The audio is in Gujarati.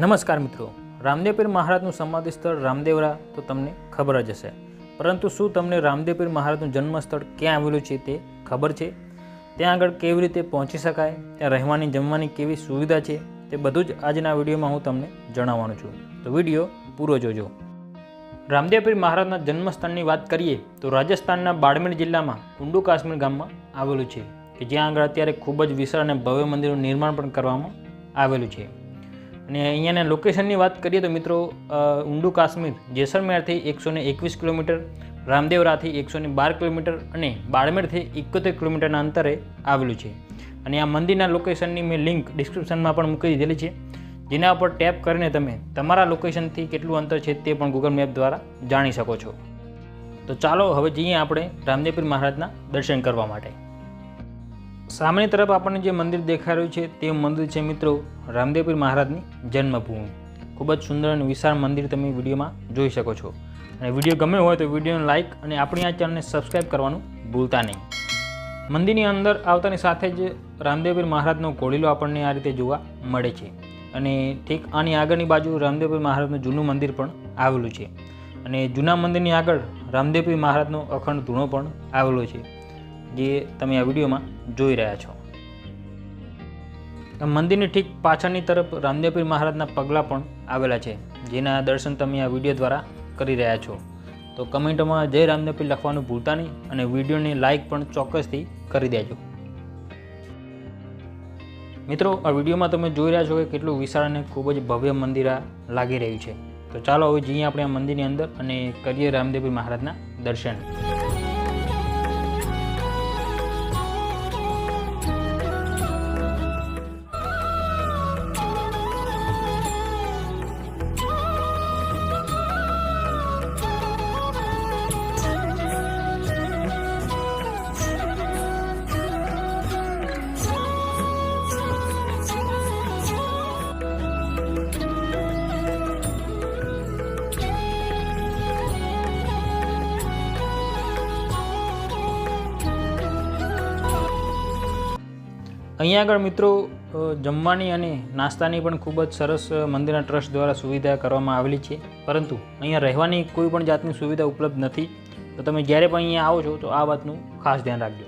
નમસ્કાર મિત્રો, રામદેવ પીર મહારાજનું સમાધિ સ્થળ રામદેવરા તો તમને ખબર જ હશે, પરંતુ શું તમને રામદેવ પીર મહારાજનું જન્મ સ્થળ ક્યાં આવેલું છે તે ખબર છે? ત્યાં આગળ કેવી રીતે પહોંચી શકાય, ત્યાં રહેવાની જમવાની કેવી સુવિધા છે, તે બધું જ આજના વિડીયોમાં હું તમને જણાવવાનું છું. તો વિડીયો પૂરો જોજો. રામદેવ પીર મહારાજના જન્મસ્થળની વાત કરીએ તો રાજસ્થાનના બાડમેર જિલ્લામાં ઉંડુ કાશ્મીર ગામમાં આવેલું છે, કે જ્યાં આગળ અત્યારે ખૂબ જ વિશાળ અને ભવ્ય મંદિરનું નિર્માણ પણ કરવામાં આવેલું છે. અને અહીંયાના લોકેશનની વાત કરીએ તો મિત્રો, ઉંડુ કાશ્મીર જેસલમેરથી 121 કિલોમીટર, રામદેવરાથી 112 કિલોમીટર અને બાડમેરથી 71 કિલોમીટરના અંતરે આવેલું છે. અને આ મંદિરના લોકેશનની મેં લિંક ડિસ્ક્રિપ્શનમાં પણ મૂકી દીધેલી છે, જેના ઉપર ટેપ કરીને તમે તમારા લોકેશનથી કેટલું અંતર છે તે પણ ગૂગલ મેપ દ્વારા જાણી શકો છો. તો ચાલો હવે જઈએ આપણે રામદેવ પીર મહારાજના દર્શન કરવા માટે. સામેની તરફ આપણને જે મંદિર દેખાઈ રહ્યું છે તે મંદિર છે મિત્રો રામદેવ પીર મહારાજની જન્મભૂમિ. ખૂબ જ સુંદર અને વિશાળ મંદિર તમે વિડીયોમાં જોઈ શકો છો. અને વિડીયો ગમ્યો હોય તો વિડીયોને લાઇક અને આપણી આ ચેનલને સબસ્ક્રાઈબ કરવાનું ભૂલતા નહીં. મંદિરની અંદર આવતાની સાથે જ રામદેવ પીર મહારાજનો ઘોડીલો આપણને આ રીતે જોવા મળે છે. અને ઠીક આની આગળની બાજુ રામદેવ પીર મહારાજનું જૂનું મંદિર પણ આવેલું છે. અને જૂના મંદિરની આગળ રામદેવ પીર મહારાજનો અખંડ ધૂણો પણ આવેલો છે, જે તમે આ વિડીયોમાં જોઈ રહ્યા છો. મંદિરની ઠીક પાછળની તરફ રામદેવ પીર મહારાજના પગલાં પણ આવેલા છે, જેના દર્શન તમે આ વિડીયો દ્વારા કરી રહ્યા છો. તો કમેન્ટમાં જય રામદેવ પીર લખવાનું ભૂલતા નહીં અને વિડીયોને લાઇક પણ ચોક્કસથી કરી દેજો. મિત્રો, આ વિડીયોમાં તમે જોઈ રહ્યા છો કે કેટલું વિશાળ અને ખૂબ જ ભવ્ય મંદિર આ લાગી રહ્યું છે. તો ચાલો હવે જઈએ આપણે આ મંદિરની અંદર અને કરીએ રામદેવ પીર મહારાજના દર્શન. અહીંયા આગળ મિત્રો જમવાની અને નાસ્તાની પણ ખૂબ જ સરસ મંદિરના ટ્રસ્ટ દ્વારા સુવિધા કરવામાં આવેલી છે, પરંતુ અહીંયા રહેવાની કોઈ પણ જાતની સુવિધા ઉપલબ્ધ નથી. તો તમે જ્યારે પણ અહીંયા આવો છો તો આ વાતનું ખાસ ધ્યાન રાખજો.